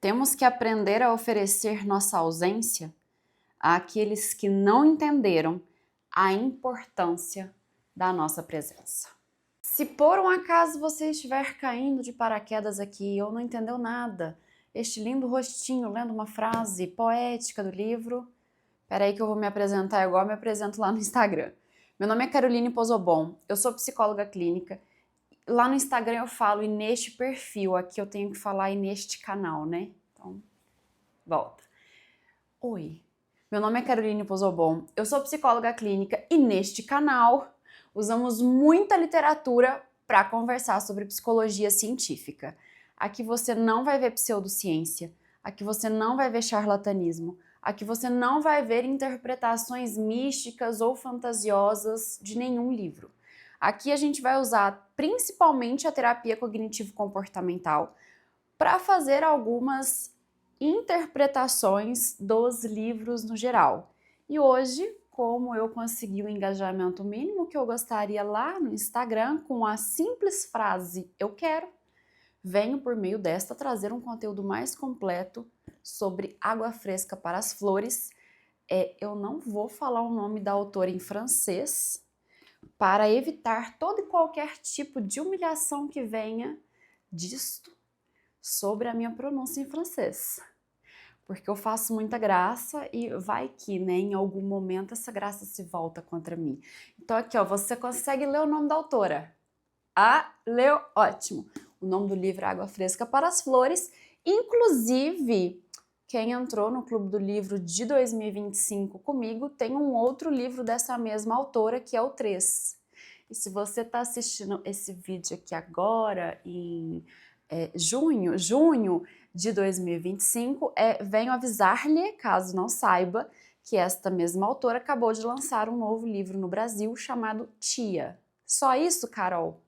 Temos que aprender a oferecer nossa ausência àqueles que não entenderam a importância da nossa presença. Se por um acaso você estiver caindo de paraquedas aqui ou não entendeu nada, este lindo rostinho lendo uma frase poética do livro, peraí que eu vou me apresentar igual eu me apresento lá no Instagram. Meu nome é Caroline Pozobon, eu sou psicóloga clínica. Lá no Instagram eu falo e neste perfil, aqui eu tenho que falar e neste canal, né? Então, volta. Oi, meu nome é Caroline Pozobon, eu sou psicóloga clínica e neste canal usamos muita literatura para conversar sobre psicologia científica. Aqui você não vai ver pseudociência, aqui você não vai ver charlatanismo, aqui você não vai ver interpretações místicas ou fantasiosas de nenhum livro. Aqui a gente vai usar principalmente a terapia cognitivo-comportamental para fazer algumas interpretações dos livros no geral. E hoje, como eu consegui o engajamento mínimo que eu gostaria lá no Instagram com a simples frase "eu quero", venho por meio desta trazer um conteúdo mais completo sobre água fresca para as flores. Eu não vou falar o nome da autora em francês para evitar todo e qualquer tipo de humilhação que venha disto sobre a minha pronúncia em francês. Porque eu faço muita graça e vai que, né, em algum momento essa graça se volta contra mim. Então aqui, ó, você consegue ler o nome da autora? Leu? Ótimo! O nome do livro é Água Fresca para as Flores. Inclusive, quem entrou no Clube do Livro de 2025 comigo tem um outro livro dessa mesma autora, que é o 3. E se você está assistindo esse vídeo aqui agora, em junho de 2025, venho avisar-lhe, caso não saiba, que esta mesma autora acabou de lançar um novo livro no Brasil chamado Tia. Só isso, Carol?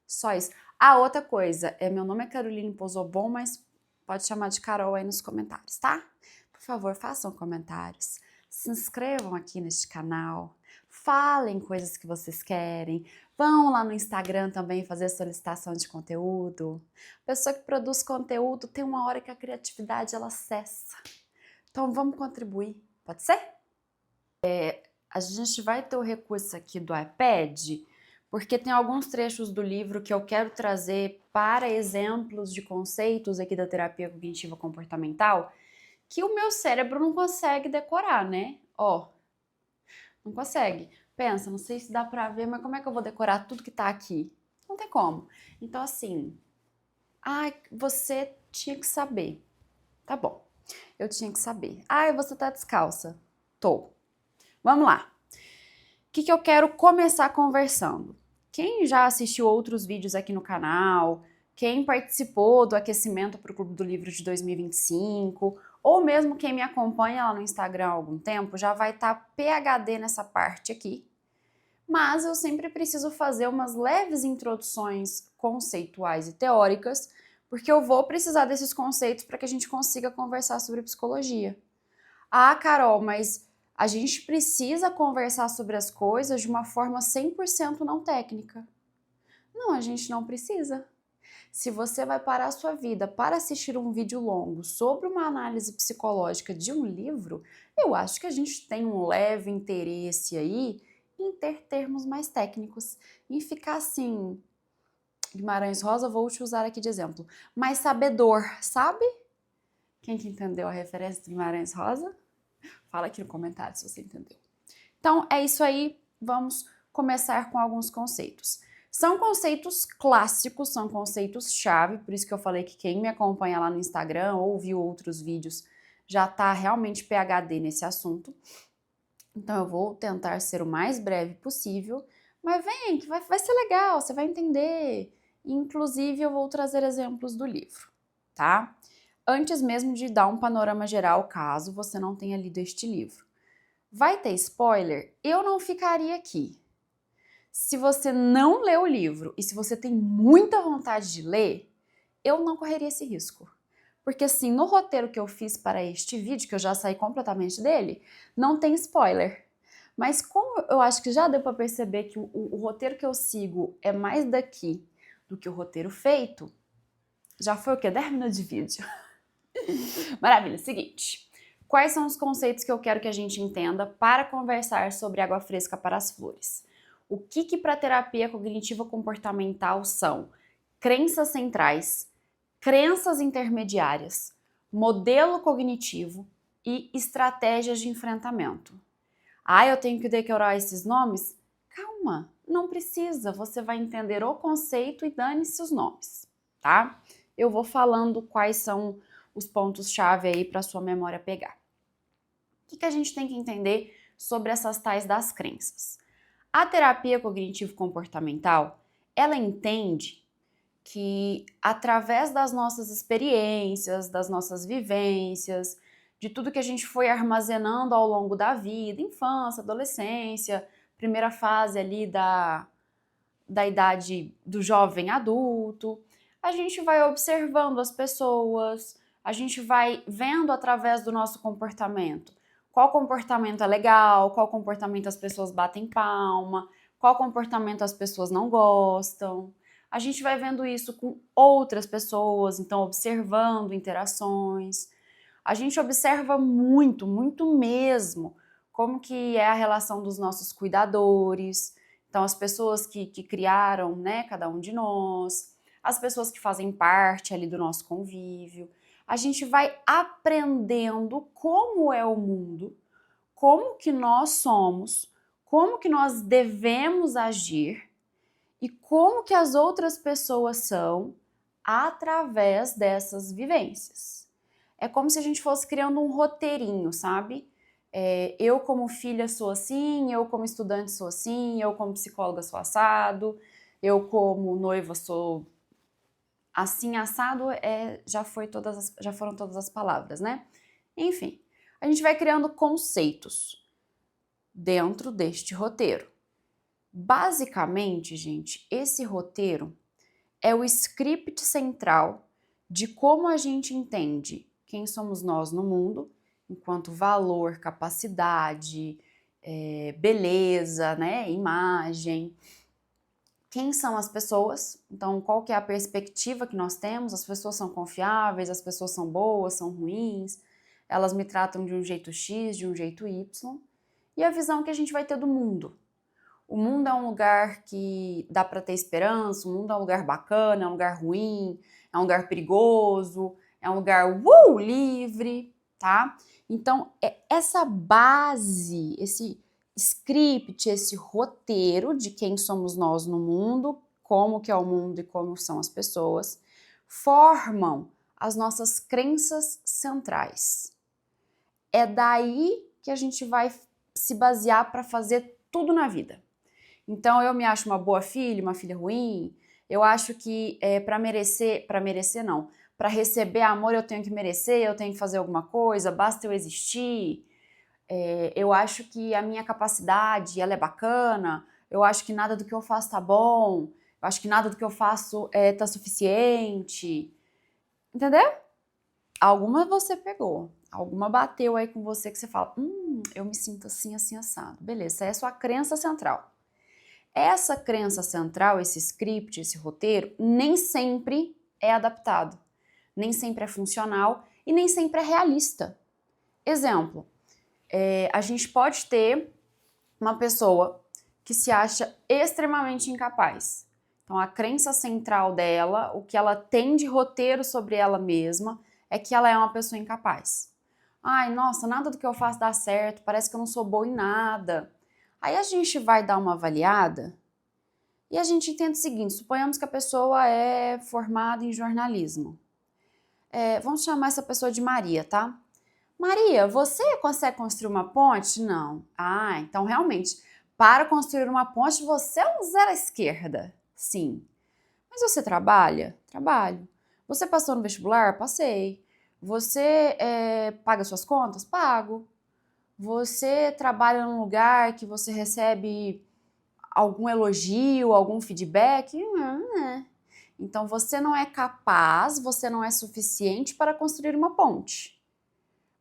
Só isso. Outra coisa, meu nome é Caroline Pozobon, mas pode chamar de Carol aí nos comentários, tá? Por favor, façam comentários, se inscrevam aqui neste canal, falem coisas que vocês querem, vão lá no Instagram também fazer solicitação de conteúdo. A pessoa que produz conteúdo tem uma hora que a criatividade ela cessa. Então vamos contribuir, pode ser? A gente vai ter o recurso aqui do iPad, porque tem alguns trechos do livro que eu quero trazer para exemplos de conceitos aqui da terapia cognitiva comportamental que o meu cérebro não consegue decorar, né? Não consegue. Pensa, não sei se dá pra ver, mas como é que eu vou decorar tudo que tá aqui? Não tem como. Então, assim, você tinha que saber. Tá bom, eu tinha que saber. Você tá descalça. Tô. Vamos lá. O que eu quero começar conversando? Quem já assistiu outros vídeos aqui no canal, quem participou do aquecimento para o Clube do Livro de 2025, ou mesmo quem me acompanha lá no Instagram há algum tempo, já vai estar PhD nessa parte aqui. Mas eu sempre preciso fazer umas leves introduções conceituais e teóricas, porque eu vou precisar desses conceitos para que a gente consiga conversar sobre psicologia. Carol, mas a gente precisa conversar sobre as coisas de uma forma 100% não técnica. Não, a gente não precisa. Se você vai parar a sua vida para assistir um vídeo longo sobre uma análise psicológica de um livro, eu acho que a gente tem um leve interesse aí em ter termos mais técnicos, em ficar assim, Guimarães Rosa, vou te usar aqui de exemplo, mais sabedor, sabe? Quem que entendeu a referência de Guimarães Rosa? Fala aqui no comentário se você entendeu. Então, é isso aí. Vamos começar com alguns conceitos. São conceitos clássicos, são conceitos-chave, por isso que eu falei que quem me acompanha lá no Instagram ou viu outros vídeos já está realmente PhD nesse assunto. Então, eu vou tentar ser o mais breve possível, mas vem, que vai ser legal, você vai entender. Inclusive, eu vou trazer exemplos do livro, tá? Antes mesmo de dar um panorama geral, caso você não tenha lido este livro. Vai ter spoiler? Eu não ficaria aqui. Se você não leu o livro e se você tem muita vontade de ler, eu não correria esse risco. Porque assim, no roteiro que eu fiz para este vídeo, que eu já saí completamente dele, não tem spoiler. Mas como eu acho que já deu para perceber que o roteiro que eu sigo é mais daqui do que o roteiro feito, já foi o quê? 10 minutos de vídeo. Maravilha, seguinte. Quais são os conceitos que eu quero que a gente entenda para conversar sobre água fresca para as flores? O que para terapia cognitiva comportamental são crenças centrais, crenças intermediárias, modelo cognitivo e estratégias de enfrentamento? Ah, eu tenho que decorar esses nomes? Calma, não precisa, você vai entender o conceito e dane-se os nomes, tá? Eu vou falando quais são os pontos-chave aí para sua memória pegar. O que a gente tem que entender sobre essas tais das crenças? A terapia cognitivo-comportamental, ela entende que através das nossas experiências, das nossas vivências, de tudo que a gente foi armazenando ao longo da vida, infância, adolescência, primeira fase ali da idade do jovem adulto, a gente vai observando as pessoas, a gente vai vendo através do nosso comportamento qual comportamento é legal, qual comportamento as pessoas batem palma, qual comportamento as pessoas não gostam. A gente vai vendo isso com outras pessoas, então observando interações. A gente observa muito, muito mesmo, como que é a relação dos nossos cuidadores, então as pessoas que criaram, né, cada um de nós, as pessoas que fazem parte ali do nosso convívio. A gente vai aprendendo como é o mundo, como que nós somos, como que nós devemos agir e como que as outras pessoas são através dessas vivências. É como se a gente fosse criando um roteirinho, sabe? Eu como filha sou assim, eu como estudante sou assim, eu como psicóloga sou assado, eu como noiva sou assim, assado, já foram todas as palavras, né? Enfim, a gente vai criando conceitos dentro deste roteiro. Basicamente, gente, esse roteiro é o script central de como a gente entende quem somos nós no mundo, enquanto valor, capacidade, beleza, né, imagem. Quem são as pessoas? Então, qual que é a perspectiva que nós temos? As pessoas são confiáveis, as pessoas são boas, são ruins, elas me tratam de um jeito X, de um jeito Y. E a visão que a gente vai ter do mundo. O mundo é um lugar que dá para ter esperança, o mundo é um lugar bacana, é um lugar ruim, é um lugar perigoso, é um lugar livre, tá? Então, essa base, esse script, esse roteiro de quem somos nós no mundo, como que é o mundo e como são as pessoas, formam as nossas crenças centrais. É daí que a gente vai se basear para fazer tudo na vida. Então, eu me acho uma boa filha, uma filha ruim. Eu acho que para merecer não, para receber amor eu tenho que merecer, eu tenho que fazer alguma coisa, basta eu existir. Eu acho que a minha capacidade, ela é bacana. Eu acho que nada do que eu faço tá bom. Eu acho que nada do que eu faço tá suficiente. Entendeu? Alguma você pegou. Alguma bateu aí com você que você fala, eu me sinto assim, assim, assado. Beleza, essa é a sua crença central. Essa crença central, esse script, esse roteiro, nem sempre é adaptado, nem sempre é funcional e nem sempre é realista. Exemplo, a gente pode ter uma pessoa que se acha extremamente incapaz. Então, a crença central dela, o que ela tem de roteiro sobre ela mesma, é que ela é uma pessoa incapaz. Ai, nossa, nada do que eu faço dá certo, parece que eu não sou boa em nada. Aí a gente vai dar uma avaliada e a gente entende o seguinte, suponhamos que a pessoa é formada em jornalismo. Vamos chamar essa pessoa de Maria, tá? Maria, você consegue construir uma ponte? Não. Ah, então realmente, para construir uma ponte você é um zero à esquerda. Sim. Mas você trabalha? Trabalho. Você passou no vestibular? Passei. Você paga suas contas? Pago. Você trabalha num lugar que você recebe algum elogio, algum feedback? Não. Então você não é capaz, você não é suficiente para construir uma ponte.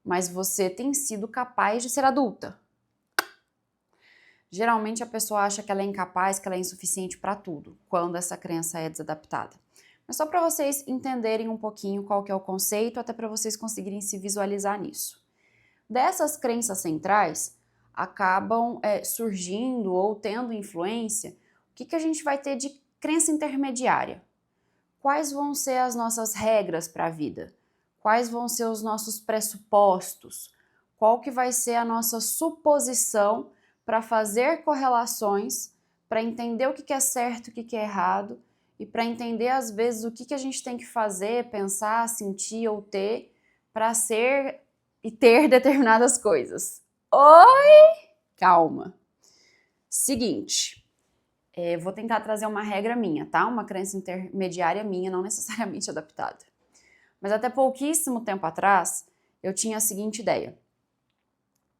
Mas você tem sido capaz de ser adulta. Geralmente a pessoa acha que ela é incapaz, que ela é insuficiente para tudo, quando essa crença é desadaptada. Mas só para vocês entenderem um pouquinho qual que é o conceito, até para vocês conseguirem se visualizar nisso. Dessas crenças centrais, acabam surgindo ou tendo influência, o que a gente vai ter de crença intermediária? Quais vão ser as nossas regras para a vida? Quais vão ser os nossos pressupostos? Qual que vai ser a nossa suposição para fazer correlações, para entender o que é certo, o que é errado e para entender às vezes o que a gente tem que fazer, pensar, sentir ou ter para ser e ter determinadas coisas. Oi? Calma. Seguinte, vou tentar trazer uma regra minha, tá? Uma crença intermediária minha, não necessariamente adaptada. Mas até pouquíssimo tempo atrás, eu tinha a seguinte ideia.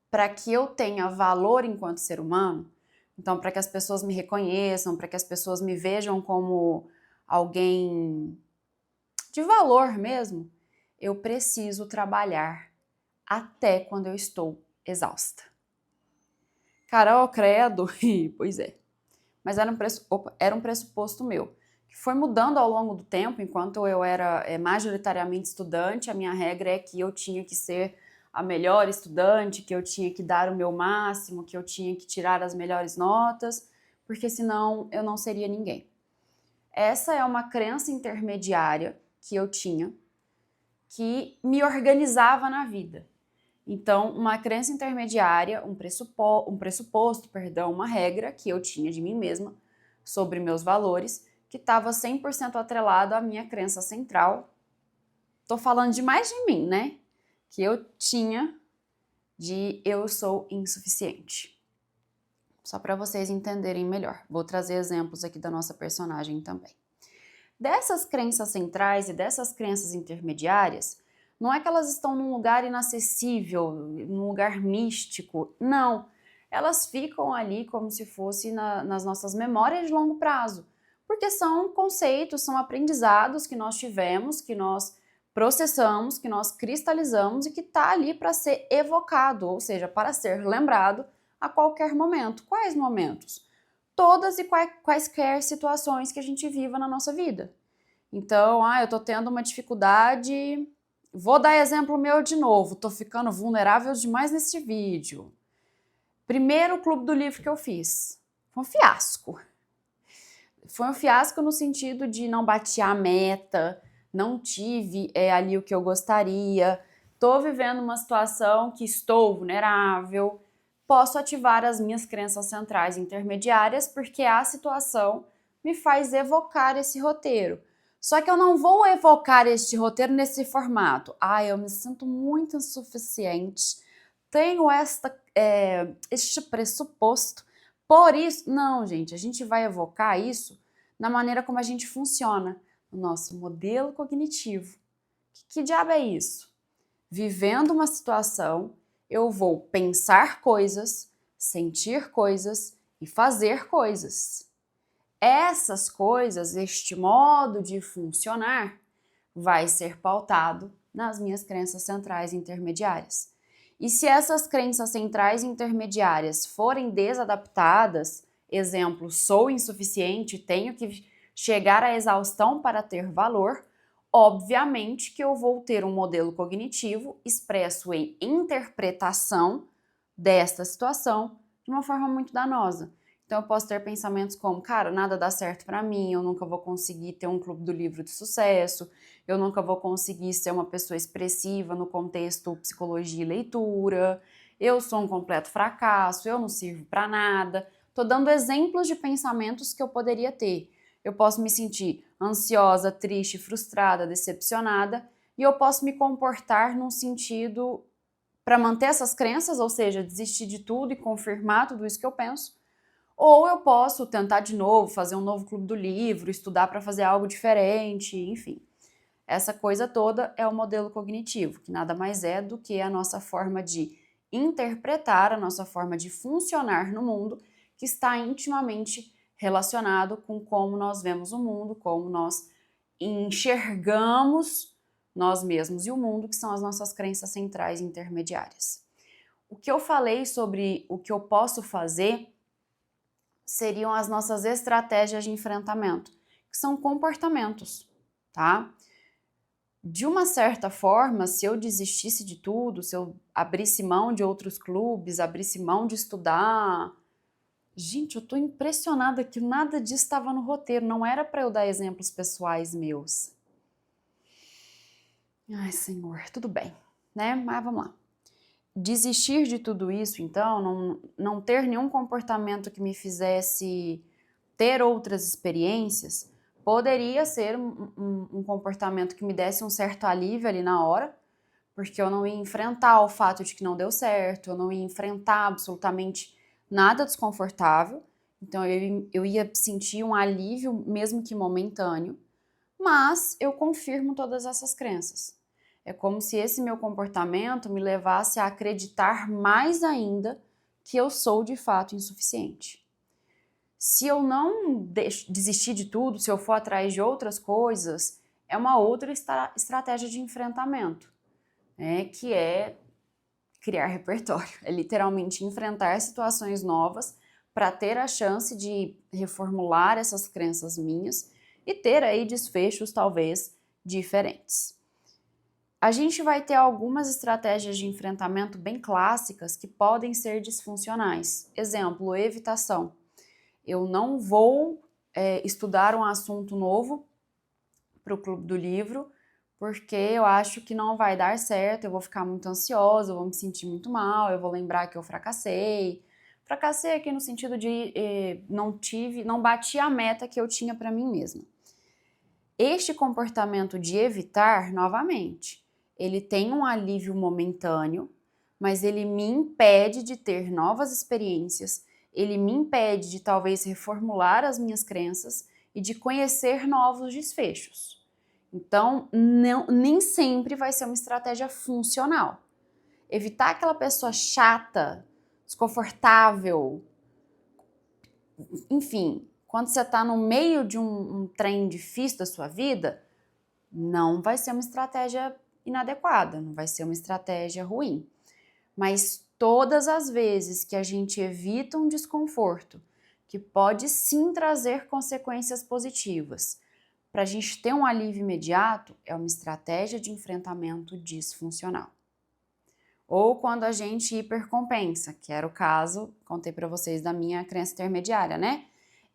Para que eu tenha valor enquanto ser humano, então para que as pessoas me reconheçam, para que as pessoas me vejam como alguém de valor mesmo, eu preciso trabalhar até quando eu estou exausta. Carol, credo, pois é. Mas era um pressuposto meu, que foi mudando ao longo do tempo, enquanto eu era majoritariamente estudante, a minha regra é que eu tinha que ser a melhor estudante, que eu tinha que dar o meu máximo, que eu tinha que tirar as melhores notas, porque senão eu não seria ninguém. Essa é uma crença intermediária que eu tinha, que me organizava na vida. Então, uma crença intermediária, um pressuposto, uma regra que eu tinha de mim mesma sobre meus valores, que estava 100% atrelado à minha crença central. Tô falando demais de mim, né? Que eu tinha de eu sou insuficiente. Só para vocês entenderem melhor. Vou trazer exemplos aqui da nossa personagem também. Dessas crenças centrais e dessas crenças intermediárias, não é que elas estão num lugar inacessível, num lugar místico, não. Elas ficam ali como se fosse nas nossas memórias de longo prazo, porque são conceitos, são aprendizados que nós tivemos, que nós processamos, que nós cristalizamos e que está ali para ser evocado, ou seja, para ser lembrado a qualquer momento. Quais momentos? Todas e quaisquer situações que a gente viva na nossa vida. Então, eu tô tendo uma dificuldade. Vou dar exemplo meu de novo, tô ficando vulnerável demais nesse vídeo. Primeiro clube do livro que eu fiz. Foi um fiasco. Foi um fiasco no sentido de não bati a meta, não tive ali o que eu gostaria, tô vivendo uma situação que estou vulnerável, posso ativar as minhas crenças centrais intermediárias porque a situação me faz evocar esse roteiro. Só que eu não vou evocar este roteiro nesse formato. Eu me sinto muito insuficiente, tenho este pressuposto, por isso... Não, gente, a gente vai evocar isso na maneira como a gente funciona, no nosso modelo cognitivo. Que diabo é isso? Vivendo uma situação, eu vou pensar coisas, sentir coisas e fazer coisas. Essas coisas, este modo de funcionar, vai ser pautado nas minhas crenças centrais intermediárias. E se essas crenças centrais intermediárias forem desadaptadas, exemplo, sou insuficiente, tenho que chegar à exaustão para ter valor, obviamente que eu vou ter um modelo cognitivo expresso em interpretação desta situação de uma forma muito danosa. Então, eu posso ter pensamentos como, cara, nada dá certo para mim, eu nunca vou conseguir ter um clube do livro de sucesso, eu nunca vou conseguir ser uma pessoa expressiva no contexto psicologia e leitura, eu sou um completo fracasso, eu não sirvo para nada. Tô dando exemplos de pensamentos que eu poderia ter. Eu posso me sentir ansiosa, triste, frustrada, decepcionada, e eu posso me comportar num sentido para manter essas crenças, ou seja, desistir de tudo e confirmar tudo isso que eu penso. Ou eu posso tentar de novo, fazer um novo clube do livro, estudar para fazer algo diferente, enfim. Essa coisa toda é o modelo cognitivo, que nada mais é do que a nossa forma de interpretar, a nossa forma de funcionar no mundo, que está intimamente relacionado com como nós vemos o mundo, como nós enxergamos nós mesmos e o mundo, que são as nossas crenças centrais intermediárias. O que eu falei sobre o que eu posso fazer seriam as nossas estratégias de enfrentamento, que são comportamentos. tá? De uma certa forma, se eu desistisse de tudo, se eu abrisse mão de outros clubes, abrisse mão de estudar... Gente, eu tô impressionada que nada disso estava no roteiro, não era para eu dar exemplos pessoais meus. Ai, Senhor, tudo bem, né? Mas vamos lá. Desistir de tudo isso, então, não ter nenhum comportamento que me fizesse ter outras experiências, poderia ser um comportamento que me desse um certo alívio ali na hora, porque eu não ia enfrentar o fato de que não deu certo, eu não ia enfrentar absolutamente nada desconfortável, então eu ia sentir um alívio, mesmo que momentâneo, mas eu confirmo todas essas crenças. É como se esse meu comportamento me levasse a acreditar mais ainda que eu sou de fato insuficiente. Se eu não desistir de tudo, se eu for atrás de outras coisas, é uma outra estratégia de enfrentamento, né, que é criar repertório. É literalmente enfrentar situações novas para ter a chance de reformular essas crenças minhas e ter aí desfechos talvez diferentes. A gente vai ter algumas estratégias de enfrentamento bem clássicas que podem ser disfuncionais. Exemplo, evitação. Eu não vou estudar um assunto novo para o clube do livro, porque eu acho que não vai dar certo, eu vou ficar muito ansiosa, eu vou me sentir muito mal, eu vou lembrar que eu fracassei. Fracassei aqui no sentido de não bati a meta que eu tinha para mim mesma. Este comportamento de evitar, novamente, ele tem um alívio momentâneo, mas ele me impede de ter novas experiências, ele me impede de talvez reformular as minhas crenças e de conhecer novos desfechos. Então, nem sempre vai ser uma estratégia funcional. Evitar aquela pessoa chata, desconfortável, enfim, quando você está no meio de um trem difícil da sua vida, não vai ser uma estratégia inadequada, não vai ser uma estratégia ruim. Mas todas as vezes que a gente evita um desconforto, que pode sim trazer consequências positivas, para a gente ter um alívio imediato, é uma estratégia de enfrentamento disfuncional. Ou quando a gente hipercompensa, que era o caso, contei para vocês da minha crença intermediária, né?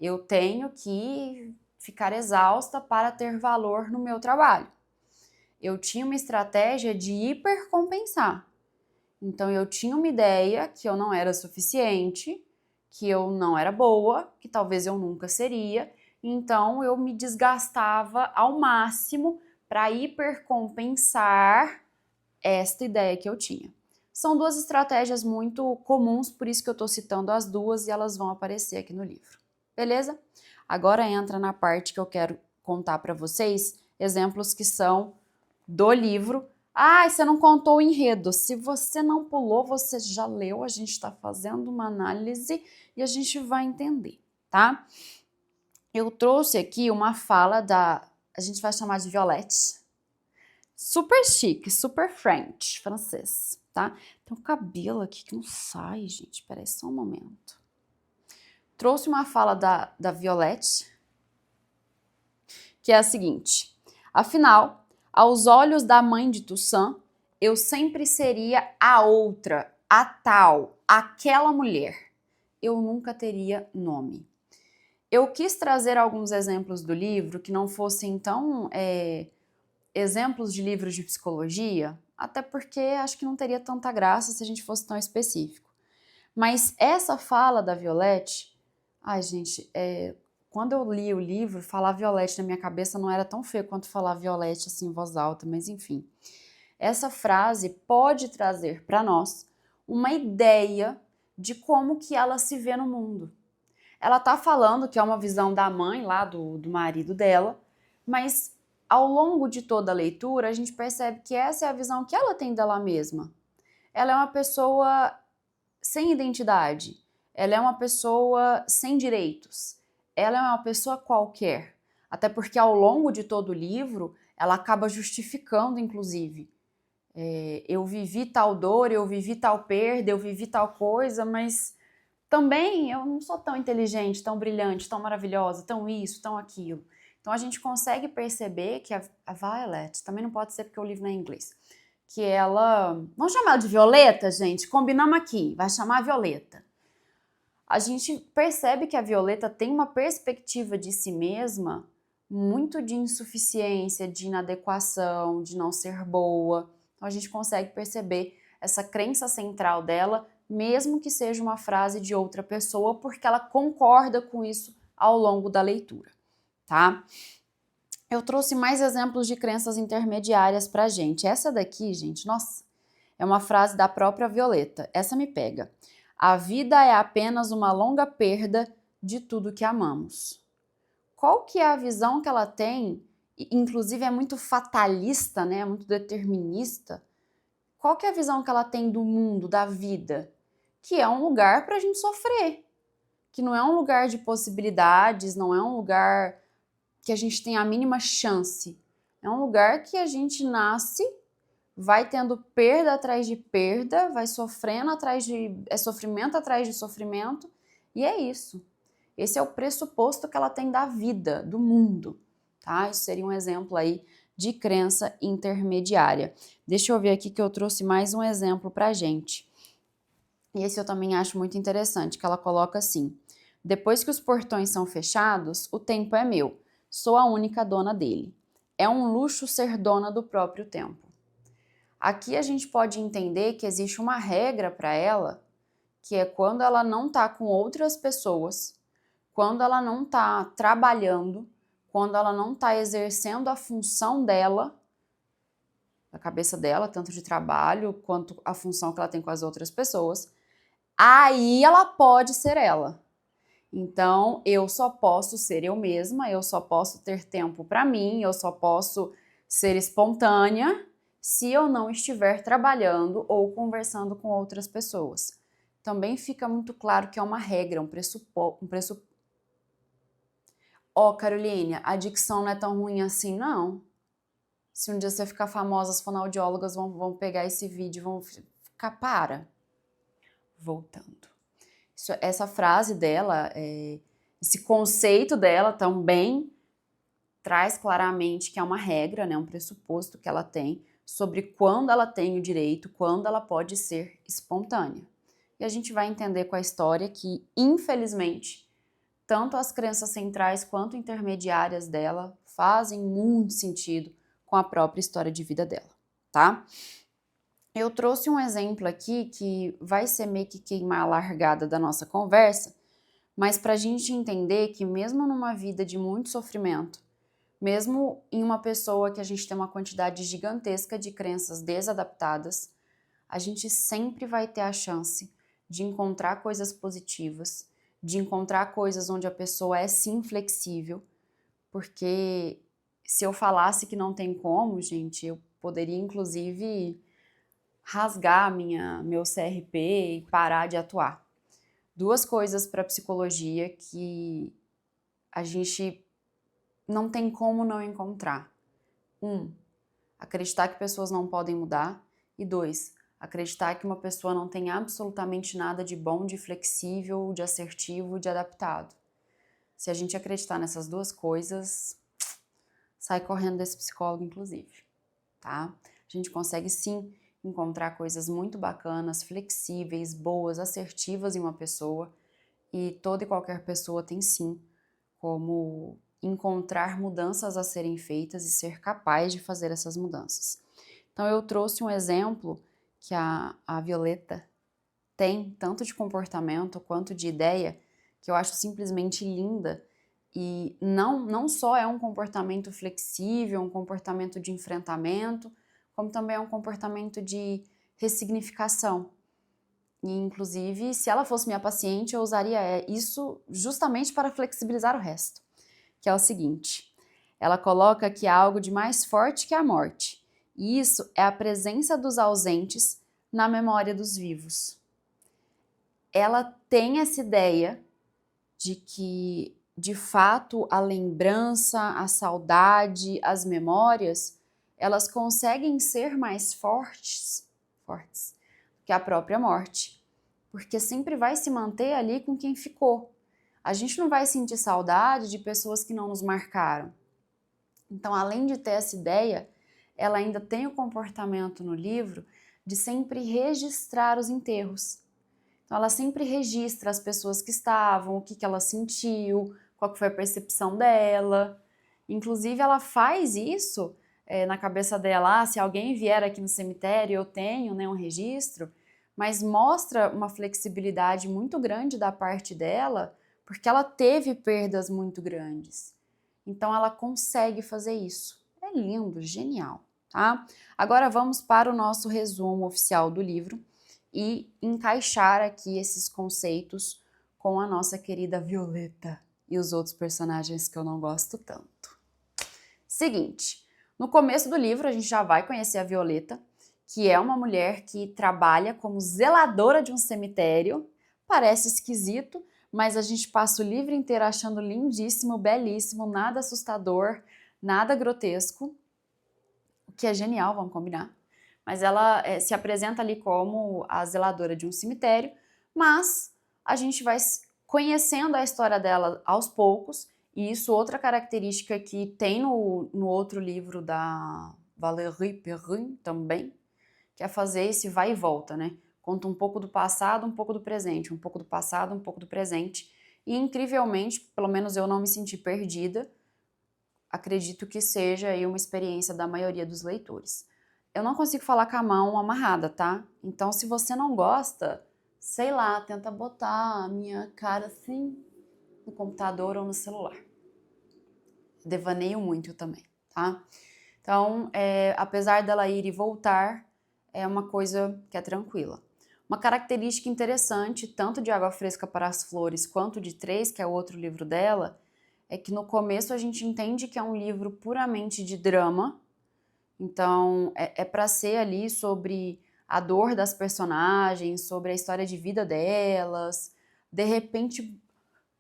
Eu tenho que ficar exausta para ter valor no meu trabalho. Eu tinha uma estratégia de hipercompensar. Então eu tinha uma ideia que eu não era suficiente, que eu não era boa, que talvez eu nunca seria. Então eu me desgastava ao máximo para hipercompensar esta ideia que eu tinha. São duas estratégias muito comuns, por isso que eu estou citando as duas e elas vão aparecer aqui no livro. Beleza? Agora entra na parte que eu quero contar para vocês exemplos que são do livro. Ah, você não contou o enredo. Se você não pulou, você já leu, a gente está fazendo uma análise e a gente vai entender, tá? Eu trouxe aqui uma fala a gente vai chamar de Violette. Super chique, super French, francês, tá? Tem um cabelo aqui que não sai, gente. Peraí, só um momento. Trouxe uma fala da Violette, que é a seguinte. Afinal, aos olhos da mãe de Toussaint, eu sempre seria a outra, a tal, aquela mulher. Eu nunca teria nome. Eu quis trazer alguns exemplos do livro que não fossem tão... exemplos de livros de psicologia, até porque acho que não teria tanta graça se a gente fosse tão específico. Mas essa fala da Violette, ai gente, quando eu li o livro, falar Violette na minha cabeça não era tão feio quanto falar Violette assim em voz alta, mas enfim. Essa frase pode trazer para nós uma ideia de como que ela se vê no mundo. Ela tá falando que é uma visão da mãe lá, do marido dela, mas ao longo de toda a leitura, a gente percebe que essa é a visão que ela tem dela mesma. Ela é uma pessoa sem identidade. Ela é uma pessoa sem direitos. Ela é uma pessoa qualquer. Até porque ao longo de todo o livro, ela acaba justificando, inclusive. Eu vivi tal dor, eu vivi tal perda, eu vivi tal coisa, mas também eu não sou tão inteligente, tão brilhante, tão maravilhosa, tão isso, tão aquilo. Então a gente consegue perceber que a Violet, também não pode ser porque o livro não é em inglês, que ela, vamos chamar ela de Violeta, gente, combinamos aqui, vai chamar Violeta. A gente percebe que a Violeta tem uma perspectiva de si mesma muito de insuficiência, de inadequação, de não ser boa. Então a gente consegue perceber essa crença central dela, mesmo que seja uma frase de outra pessoa, porque ela concorda com isso ao longo da leitura, tá? Eu trouxe mais exemplos de crenças intermediárias pra gente. Essa daqui, gente, nossa, é uma frase da própria Violeta. Essa me pega. A vida é apenas uma longa perda de tudo que amamos. Qual que é a visão que ela tem? Inclusive é muito fatalista, né? Muito determinista. Qual que é a visão que ela tem do mundo, da vida? Que é um lugar para a gente sofrer. Que não é um lugar de possibilidades, não é um lugar que a gente tem a mínima chance. É um lugar que a gente nasce, vai tendo perda atrás de perda, vai sofrendo atrás de... é sofrimento atrás de sofrimento, e é isso. Esse é o pressuposto que ela tem da vida, do mundo, tá? Isso seria um exemplo aí de crença intermediária. Deixa eu ver aqui que eu trouxe mais um exemplo pra gente. E esse eu também acho muito interessante, que ela coloca assim: depois que os portões são fechados, o tempo é meu. Sou a única dona dele. É um luxo ser dona do próprio tempo. Aqui a gente pode entender que existe uma regra para ela, que é quando ela não está com outras pessoas, quando ela não está trabalhando, quando ela não está exercendo a função dela, a cabeça dela, tanto de trabalho quanto a função que ela tem com as outras pessoas, aí ela pode ser ela. Então, eu só posso ser eu mesma, eu só posso ter tempo para mim, eu só posso ser espontânea se eu não estiver trabalhando ou conversando com outras pessoas. Também fica muito claro que é uma regra, um pressuposto. Ó, Caroline, a dicção não é tão ruim assim, não. Se um dia você ficar famosa, as fonoaudiólogas vão pegar esse vídeo e vão ficar, para. Voltando. Essa frase dela, esse conceito dela também traz claramente que é uma regra, né, um pressuposto que ela tem sobre quando ela tem o direito, quando ela pode ser espontânea. E a gente vai entender com a história que, infelizmente, tanto as crenças centrais quanto intermediárias dela fazem muito sentido com a própria história de vida dela, tá? Eu trouxe um exemplo aqui que vai ser meio que queimar a largada da nossa conversa, mas para a gente entender que mesmo numa vida de muito sofrimento, mesmo em uma pessoa que a gente tem uma quantidade gigantesca de crenças desadaptadas, a gente sempre vai ter a chance de encontrar coisas positivas, de encontrar coisas onde a pessoa é sim flexível, porque se eu falasse que não tem como, gente, eu poderia inclusive rasgar meu CRP e parar de atuar. Duas coisas para psicologia que a gente não tem como não encontrar. Acreditar que pessoas não podem mudar. E 2, acreditar que uma pessoa não tem absolutamente nada de bom, de flexível, de assertivo, de adaptado. Se a gente acreditar nessas duas coisas, sai correndo desse psicólogo, inclusive, tá? A gente consegue sim encontrar coisas muito bacanas, flexíveis, boas, assertivas em uma pessoa, e toda e qualquer pessoa tem sim como encontrar mudanças a serem feitas e ser capaz de fazer essas mudanças. Então eu trouxe um exemplo que a Violeta tem, tanto de comportamento quanto de ideia, que eu acho simplesmente linda, e não só é um comportamento flexível, um comportamento de enfrentamento, como também é um comportamento de ressignificação. E, inclusive, se ela fosse minha paciente, eu usaria isso justamente para flexibilizar o resto, que é o seguinte: ela coloca que há algo de mais forte que a morte, e isso é a presença dos ausentes na memória dos vivos. Ela tem essa ideia de que, de fato, a lembrança, a saudade, as memórias, elas conseguem ser mais fortes que a própria morte, porque sempre vai se manter ali com quem ficou. A gente não vai sentir saudade de pessoas que não nos marcaram. Então, além de ter essa ideia, ela ainda tem o comportamento no livro de sempre registrar os enterros. Então, ela sempre registra as pessoas que estavam, o que ela sentiu, qual que foi a percepção dela. Inclusive, ela faz isso na cabeça dela, se alguém vier aqui no cemitério, eu tenho, né, um registro, mas mostra uma flexibilidade muito grande da parte dela, porque ela teve perdas muito grandes. Então, ela consegue fazer isso. É lindo, genial, tá? Agora vamos para o nosso resumo oficial do livro e encaixar aqui esses conceitos com a nossa querida Violeta e os outros personagens que eu não gosto tanto. Seguinte, no começo do livro a gente já vai conhecer a Violeta, que é uma mulher que trabalha como zeladora de um cemitério. Parece esquisito, mas a gente passa o livro inteiro achando lindíssimo, belíssimo, nada assustador, nada grotesco, o que é genial, vamos combinar. Mas ela se apresenta ali como a zeladora de um cemitério, mas a gente vai conhecendo a história dela aos poucos, e isso outra característica que tem no outro livro da Valérie Perrin também, que é fazer esse vai e volta, né? Conta um pouco do passado, um pouco do presente, um pouco do passado, um pouco do presente, e incrivelmente, pelo menos eu não me senti perdida, acredito que seja aí uma experiência da maioria dos leitores. Eu não consigo falar com a mão amarrada, tá? Então, se você não gosta, sei lá, tenta botar a minha cara assim no computador ou no celular. Devaneio muito também, tá? Então, apesar dela ir e voltar, é uma coisa que é tranquila. Uma característica interessante, tanto de Água Fresca para as Flores quanto de Três, que é o outro livro dela, é que no começo a gente entende que é um livro puramente de drama. Então, é para ser ali sobre a dor das personagens, sobre a história de vida delas. De repente,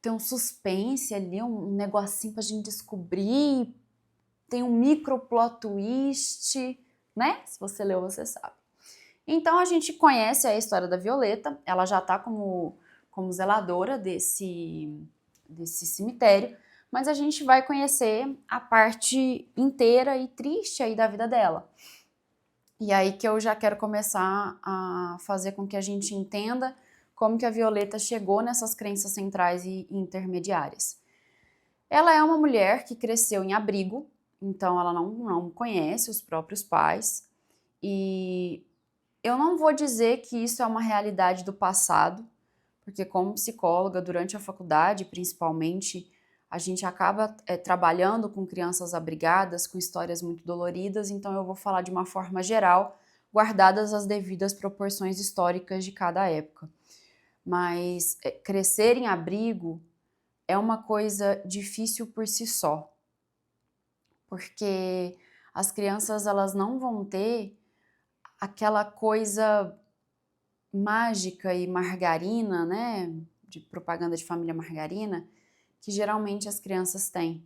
tem um suspense ali, um negocinho pra gente descobrir. Tem um micro plot twist, né? Se você leu, você sabe. Então, a gente conhece a história da Violeta. Ela já tá como zeladora desse cemitério. Mas a gente vai conhecer a parte inteira e triste aí da vida dela. E aí que eu já quero começar a fazer com que a gente entenda como que a Violeta chegou nessas crenças centrais e intermediárias. Ela é uma mulher que cresceu em abrigo, então ela não conhece os próprios pais. E eu não vou dizer que isso é uma realidade do passado, porque como psicóloga, durante a faculdade, principalmente, a gente acaba trabalhando com crianças abrigadas, com histórias muito doloridas, então eu vou falar de uma forma geral, guardadas as devidas proporções históricas de cada época. Mas crescer em abrigo é uma coisa difícil por si só, porque as crianças elas não vão ter aquela coisa mágica e margarina, né, de propaganda de família margarina, que geralmente as crianças têm,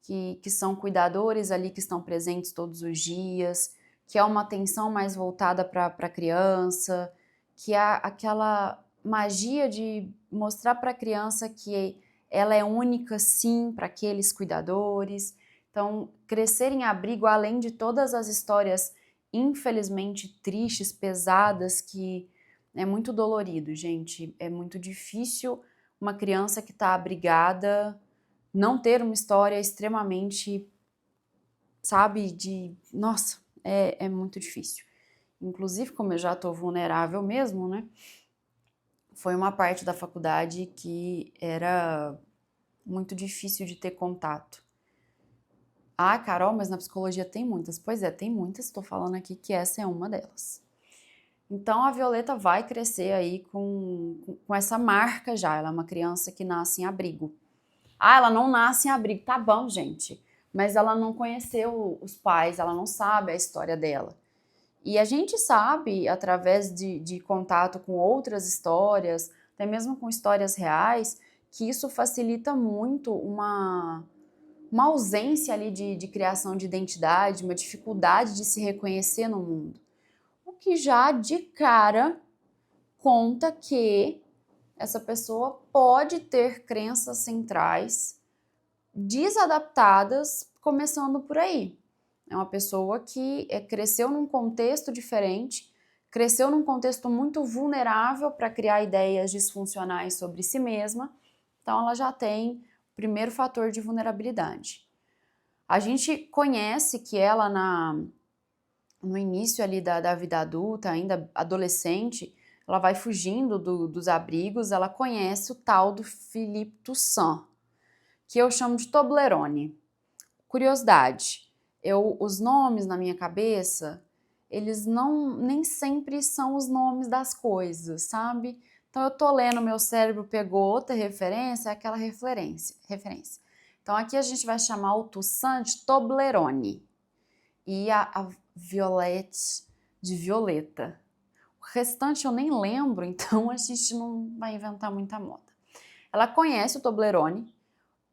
que são cuidadores ali que estão presentes todos os dias, que é uma atenção mais voltada para a criança, que há aquela magia de mostrar para a criança que ela é única sim para aqueles cuidadores. Então, crescer em abrigo, além de todas as histórias infelizmente tristes, pesadas, que é muito dolorido, gente, é muito difícil uma criança que está abrigada não ter uma história extremamente, sabe, nossa, é muito difícil. Inclusive, como eu já estou vulnerável mesmo, né, foi uma parte da faculdade que era muito difícil de ter contato. Ah, Carol, mas na psicologia tem muitas. Pois é, tem muitas, estou falando aqui que essa é uma delas. Então, a Violeta vai crescer aí com essa marca já. Ela é uma criança que nasce em abrigo. Ah, ela não nasce em abrigo. Tá bom, gente. Mas ela não conheceu os pais, ela não sabe a história dela. E a gente sabe, através de contato com outras histórias, até mesmo com histórias reais, que isso facilita muito uma ausência ali de criação de identidade, uma dificuldade de se reconhecer no mundo. O que já de cara conta que essa pessoa pode ter crenças centrais desadaptadas começando por aí. É uma pessoa que cresceu num contexto diferente, cresceu num contexto muito vulnerável para criar ideias disfuncionais sobre si mesma, então ela já tem o primeiro fator de vulnerabilidade. A gente conhece que ela no início ali da vida adulta, ainda adolescente, ela vai fugindo dos abrigos, ela conhece o tal do Philippe Toussaint, que eu chamo de Toblerone. Curiosidade, os nomes na minha cabeça, eles nem sempre são os nomes das coisas, sabe? Então eu tô lendo, meu cérebro pegou outra referência, aquela referência. Então aqui a gente vai chamar o Toussaint de Toblerone e a Violette de Violeta. O restante eu nem lembro, então a gente não vai inventar muita moda. Ela conhece o Toblerone,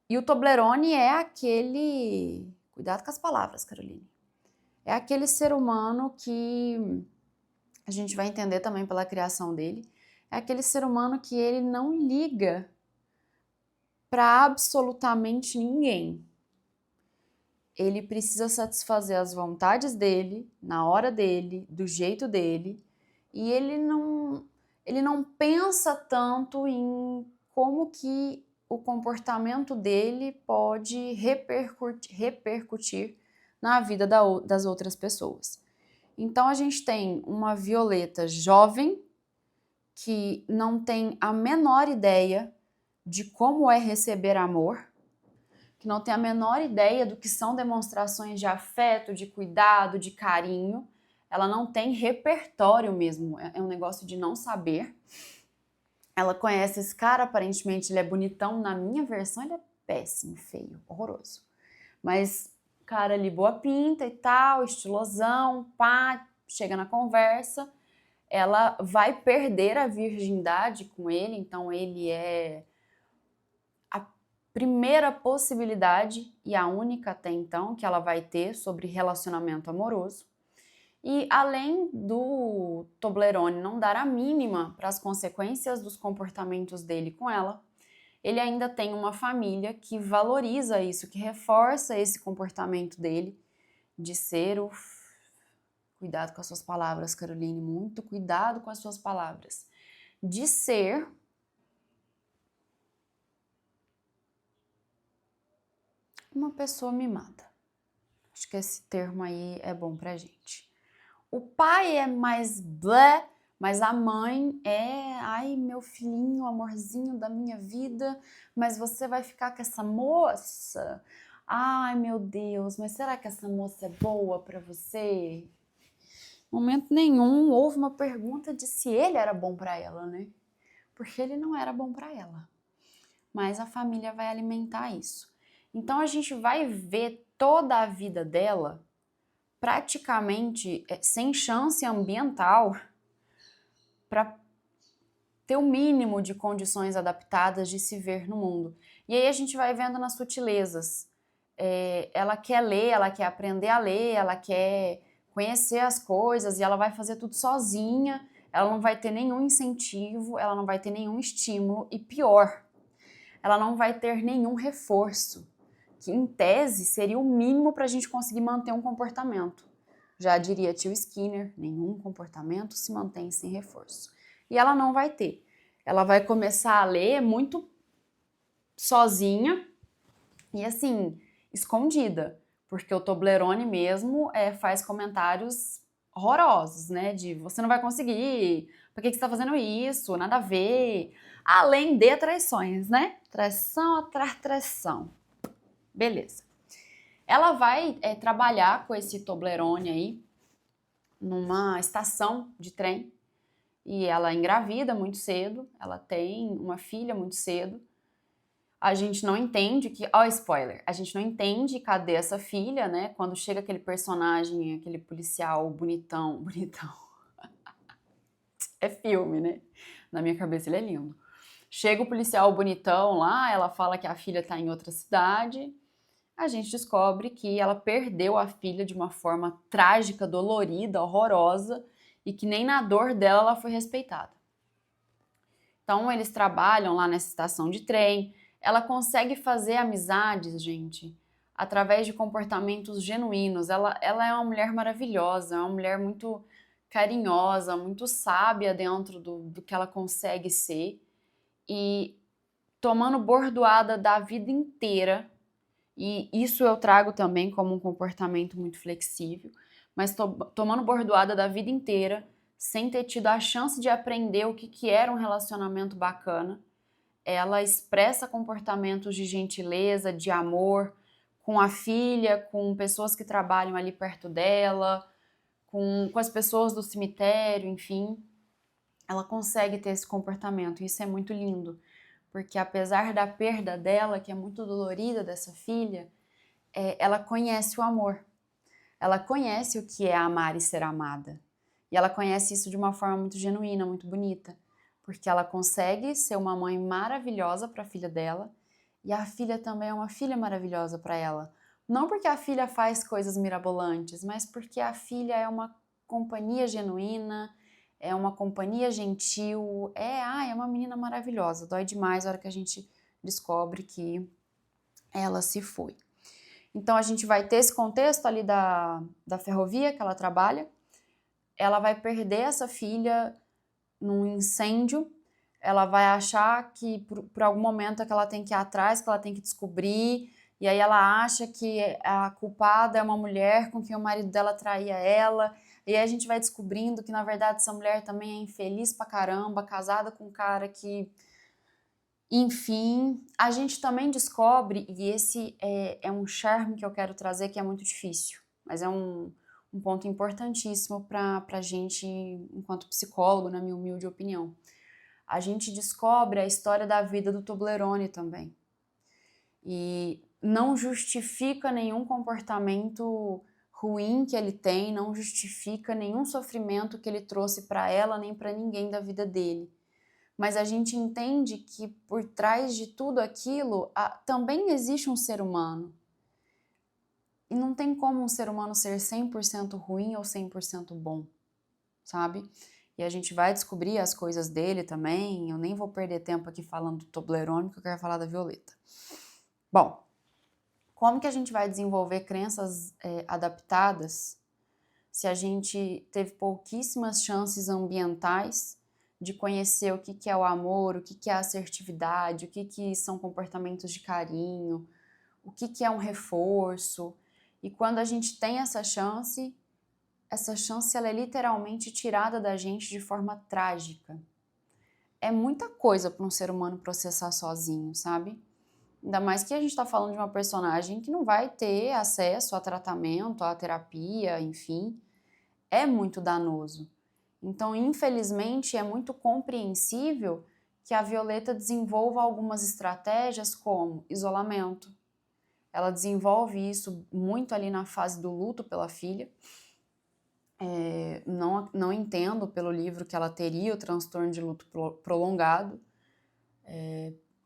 e o Toblerone é aquele... Cuidado com as palavras, Caroline. É aquele ser humano que a gente vai entender também pela criação dele. É aquele ser humano que ele não liga para absolutamente ninguém. Ele precisa satisfazer as vontades dele, na hora dele, do jeito dele, e ele não pensa tanto em como que o comportamento dele pode repercutir na vida das outras pessoas. Então a gente tem uma Violeta jovem que não tem a menor ideia de como é receber amor, que não tem a menor ideia do que são demonstrações de afeto, de cuidado, de carinho. Ela não tem repertório mesmo, é um negócio de não saber. Ela conhece esse cara, aparentemente ele é bonitão. Na minha versão ele é péssimo, feio, horroroso. Mas, cara ali, boa pinta e tal, estilosão, pá, chega na conversa. Ela vai perder a virgindade com ele, então ele é a primeira possibilidade e a única até então que ela vai ter sobre relacionamento amoroso. E além do Toblerone não dar a mínima para as consequências dos comportamentos dele com ela, ele ainda tem uma família que valoriza isso, que reforça esse comportamento dele de ser o... Cuidado com as suas palavras, Caroline, muito cuidado com as suas palavras. De ser uma pessoa mimada. Acho que esse termo aí é bom pra gente. O pai é mais blé, mas a mãe é, ai, meu filhinho, amorzinho da minha vida, mas você vai ficar com essa moça? Ai, meu Deus, mas será que essa moça é boa pra você? Em momento nenhum houve uma pergunta de se ele era bom pra ela, né? Porque ele não era bom pra ela. Mas a família vai alimentar isso. Então a gente vai ver toda a vida dela praticamente sem chance ambiental para ter o mínimo de condições adaptadas de se ver no mundo. E aí a gente vai vendo nas sutilezas. Ela quer ler, ela quer aprender a ler, ela quer conhecer as coisas e ela vai fazer tudo sozinha, ela não vai ter nenhum incentivo, ela não vai ter nenhum estímulo e pior, ela não vai ter nenhum reforço, que em tese seria o mínimo para a gente conseguir manter um comportamento. Já diria tio Skinner, nenhum comportamento se mantém sem reforço. E ela não vai ter. Ela vai começar a ler muito sozinha e assim, escondida, porque o Toblerone mesmo faz comentários horrorosos, né? De você não vai conseguir, por que você tá fazendo isso? Nada a ver. Além de traições, né? Traição atrás traição. Beleza. Ela vai trabalhar com esse Toblerone aí numa estação de trem e ela engravida muito cedo, ela tem uma filha muito cedo. A gente não entende spoiler, a gente não entende cadê essa filha, né? Quando chega aquele personagem, aquele policial bonitão. É filme, né? Na minha cabeça ele é lindo. Chega o policial bonitão lá, ela fala que a filha tá em outra cidade. A gente descobre que ela perdeu a filha de uma forma trágica, dolorida, horrorosa, e que nem na dor dela ela foi respeitada. Então eles trabalham lá nessa estação de trem, ela consegue fazer amizades, gente, através de comportamentos genuínos. Ela é uma mulher maravilhosa, é uma mulher muito carinhosa, muito sábia dentro do que ela consegue ser e tomando bordoada da vida inteira. E isso eu trago também como um comportamento muito flexível, mas tomando bordoada da vida inteira, sem ter tido a chance de aprender o que era um relacionamento bacana. Ela expressa comportamentos de gentileza, de amor, com a filha, com pessoas que trabalham ali perto dela, com as pessoas do cemitério, enfim. Ela consegue ter esse comportamento, e isso é muito lindo, porque apesar da perda dela, que é muito dolorida dessa filha, ela conhece o amor. Ela conhece o que é amar e ser amada. E ela conhece isso de uma forma muito genuína, muito bonita. Porque ela consegue ser uma mãe maravilhosa para a filha dela. E a filha também é uma filha maravilhosa para ela. Não porque a filha faz coisas mirabolantes, mas porque a filha é uma companhia genuína, é uma companhia gentil. É uma menina maravilhosa. Dói demais a hora que a gente descobre que ela se foi. Então a gente vai ter esse contexto ali da ferrovia que ela trabalha. Ela vai perder essa filha num incêndio. Ela vai achar que por algum momento é que ela tem que ir atrás, que ela tem que descobrir. E aí ela acha que a culpada é uma mulher com quem o marido dela traía ela. E aí a gente vai descobrindo que na verdade essa mulher também é infeliz pra caramba, casada com um cara que... Enfim, a gente também descobre, e esse é um charme que eu quero trazer que é muito difícil, mas é um ponto importantíssimo para a gente, enquanto psicólogo, na minha humilde opinião. A gente descobre a história da vida do Toblerone também. E não justifica nenhum comportamento ruim que ele tem, não justifica nenhum sofrimento que ele trouxe para ela nem para ninguém da vida dele. Mas a gente entende que por trás de tudo aquilo também existe um ser humano. E não tem como um ser humano ser 100% ruim ou 100% bom, sabe? E a gente vai descobrir as coisas dele também. Eu nem vou perder tempo aqui falando do Toblerone, porque eu quero falar da Violeta. Bom, como que a gente vai desenvolver crenças adaptadas se a gente teve pouquíssimas chances ambientais de conhecer o que é o amor, o que é a assertividade, o que são comportamentos de carinho, o que é um reforço. E quando a gente tem essa chance ela é literalmente tirada da gente de forma trágica. É muita coisa para um ser humano processar sozinho, sabe? Ainda mais que a gente está falando de uma personagem que não vai ter acesso a tratamento, a terapia, enfim. É muito danoso. Então, infelizmente, é muito compreensível que a Violeta desenvolva algumas estratégias como isolamento. Ela desenvolve isso muito ali na fase do luto pela filha. Não entendo pelo livro que ela teria o transtorno de luto prolongado,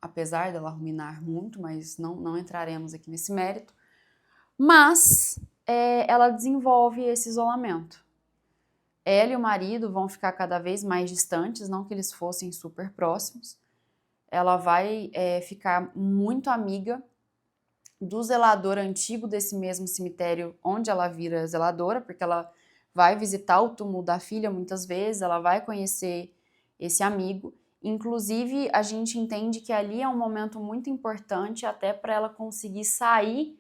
apesar dela ruminar muito, mas não entraremos aqui nesse mérito. Mas ela desenvolve esse isolamento. Ela e o marido vão ficar cada vez mais distantes, não que eles fossem super próximos. Ela vai ficar muito amiga do zelador antigo desse mesmo cemitério onde ela vira zeladora, porque ela vai visitar o túmulo da filha muitas vezes, ela vai conhecer esse amigo. Inclusive, a gente entende que ali é um momento muito importante até para ela conseguir sair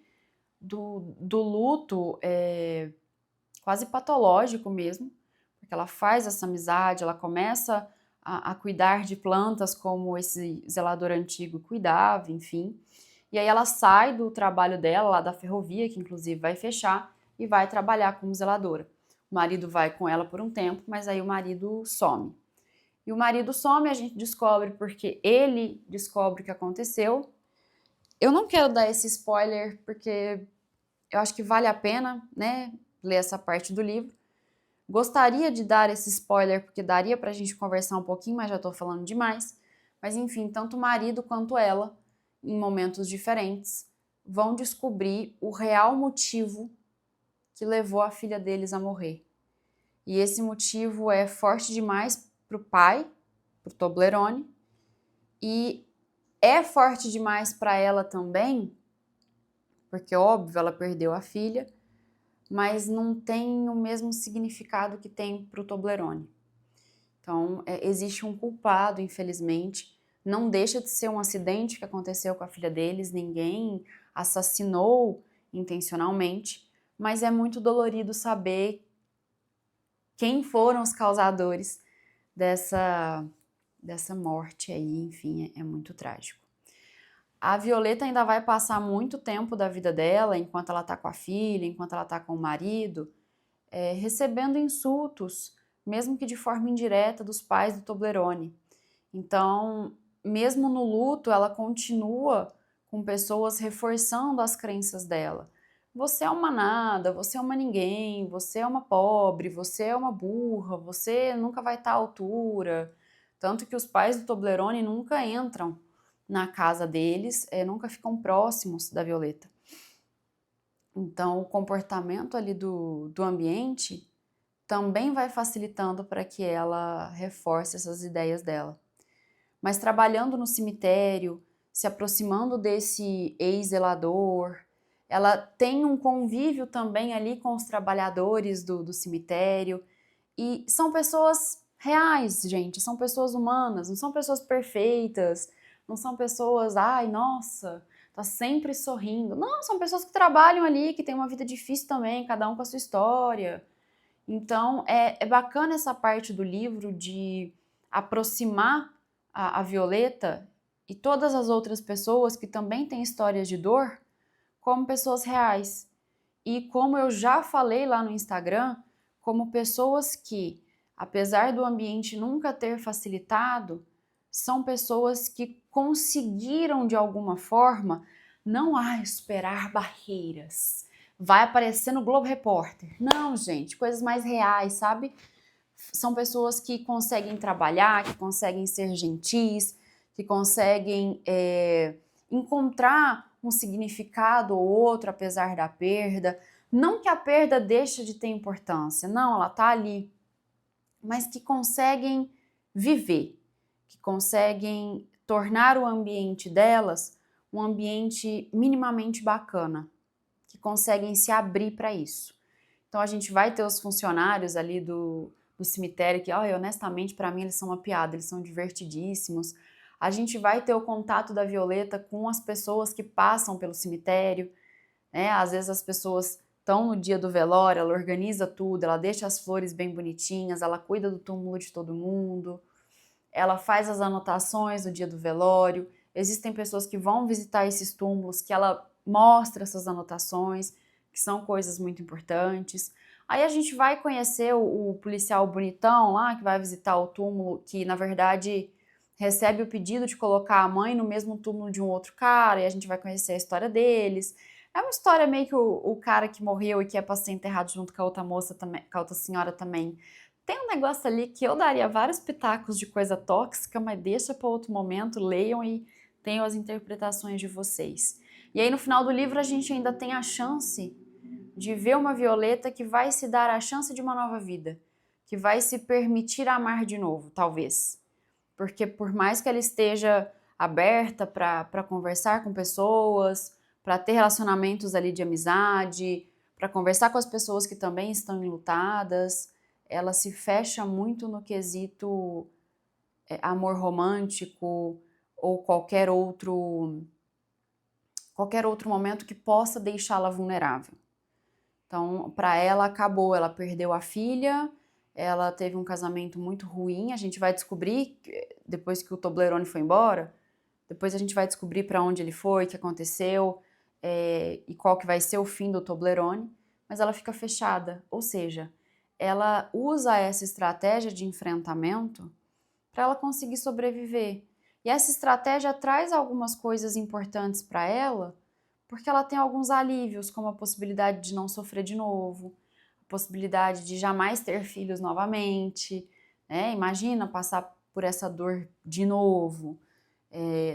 do luto quase patológico mesmo, porque ela faz essa amizade, ela começa a cuidar de plantas como esse zelador antigo cuidava, enfim. E aí ela sai do trabalho dela, lá da ferrovia, que inclusive vai fechar, e vai trabalhar como zeladora. O marido vai com ela por um tempo, mas aí o marido some. E o marido some, a gente descobre porque ele descobre o que aconteceu. Eu não quero dar esse spoiler, porque eu acho que vale a pena, né, ler essa parte do livro. Gostaria de dar esse spoiler, porque daria pra gente conversar um pouquinho, mas já tô falando demais. Mas enfim, tanto o marido quanto ela, em momentos diferentes, vão descobrir o real motivo que levou a filha deles a morrer. E esse motivo é forte demais pro pai, pro Toblerone, e é forte demais para ela também, porque óbvio, ela perdeu a filha, mas não tem o mesmo significado que tem para o Toblerone. Então, existe um culpado, infelizmente, não deixa de ser um acidente que aconteceu com a filha deles, ninguém assassinou intencionalmente, mas é muito dolorido saber quem foram os causadores dessa morte aí, enfim, é muito trágico. A Violeta ainda vai passar muito tempo da vida dela, enquanto ela tá com a filha, enquanto ela tá com o marido, recebendo insultos, mesmo que de forma indireta, dos pais do Toblerone. Então, mesmo no luto, ela continua com pessoas reforçando as crenças dela. Você é uma nada, você é uma ninguém, você é uma pobre, você é uma burra, você nunca vai estar à altura. Tanto que os pais do Toblerone nunca entram na casa deles, nunca ficam próximos da Violeta. Então, o comportamento ali do ambiente também vai facilitando para que ela reforce essas ideias dela. Mas trabalhando no cemitério, se aproximando desse ex-zelador, ela tem um convívio também ali com os trabalhadores do cemitério, e são pessoas reais, gente, são pessoas humanas, não são pessoas perfeitas, não são pessoas, ai, nossa, tá sempre sorrindo. Não, são pessoas que trabalham ali, que têm uma vida difícil também, cada um com a sua história. Então, é bacana essa parte do livro de aproximar a Violeta e todas as outras pessoas que também têm histórias de dor como pessoas reais. E como eu já falei lá no Instagram, como pessoas que, apesar do ambiente nunca ter facilitado, são pessoas que conseguiram de alguma forma não superar barreiras. Vai aparecer no Globo Repórter. Não, gente, coisas mais reais, sabe? São pessoas que conseguem trabalhar, que conseguem ser gentis, que conseguem encontrar um significado ou outro apesar da perda. Não que a perda deixe de ter importância, não, ela tá ali, mas que conseguem viver, que conseguem tornar o ambiente delas um ambiente minimamente bacana, que conseguem se abrir para isso. Então a gente vai ter os funcionários ali do cemitério que, honestamente, para mim eles são uma piada, eles são divertidíssimos. A gente vai ter o contato da Violeta com as pessoas que passam pelo cemitério, né? Às vezes as pessoas estão no dia do velório, ela organiza tudo, ela deixa as flores bem bonitinhas, ela cuida do túmulo de todo mundo, ela faz as anotações no dia do velório. Existem pessoas que vão visitar esses túmulos, que ela mostra essas anotações, que são coisas muito importantes. Aí a gente vai conhecer o policial bonitão lá, que vai visitar o túmulo, que na verdade recebe o pedido de colocar a mãe no mesmo túmulo de um outro cara, e a gente vai conhecer a história deles. É uma história meio que o cara que morreu e que é para ser enterrado junto com a outra moça também, com a outra senhora também. Tem um negócio ali que eu daria vários pitacos de coisa tóxica, mas deixa para outro momento, leiam e tenham as interpretações de vocês. E aí no final do livro a gente ainda tem a chance de ver uma Violeta que vai se dar a chance de uma nova vida, que vai se permitir amar de novo, talvez. Porque por mais que ela esteja aberta para conversar com pessoas, para ter relacionamentos ali de amizade, para conversar com as pessoas que também estão enlutadas, ela se fecha muito no quesito amor romântico ou qualquer outro momento que possa deixá-la vulnerável. Então, para ela acabou, ela perdeu a filha, ela teve um casamento muito ruim, a gente vai descobrir, depois que o Toblerone foi embora, depois a gente vai descobrir para onde ele foi, o que aconteceu, e qual que vai ser o fim do Toblerone, mas ela fica fechada, ou seja, ela usa essa estratégia de enfrentamento para ela conseguir sobreviver. E essa estratégia traz algumas coisas importantes para ela, porque ela tem alguns alívios, como a possibilidade de não sofrer de novo, a possibilidade de jamais ter filhos novamente, né? Imagina passar por essa dor de novo,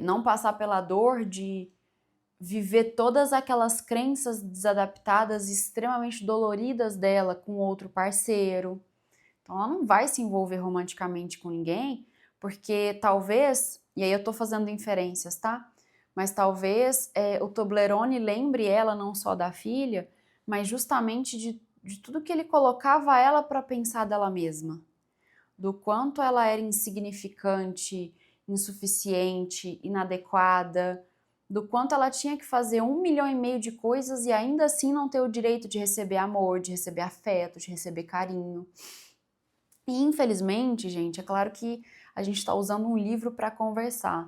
não passar pela dor de viver todas aquelas crenças desadaptadas, extremamente doloridas dela com outro parceiro. Então ela não vai se envolver romanticamente com ninguém, porque talvez, e aí eu tô fazendo inferências, tá? mas talvez o Toblerone lembre ela não só da filha, mas justamente de tudo que ele colocava ela para pensar dela mesma, do quanto ela era insignificante, insuficiente, inadequada, do quanto ela tinha que fazer 1,5 milhão de coisas e ainda assim não ter o direito de receber amor, de receber afeto, de receber carinho. E infelizmente, gente, é claro que a gente está usando um livro para conversar,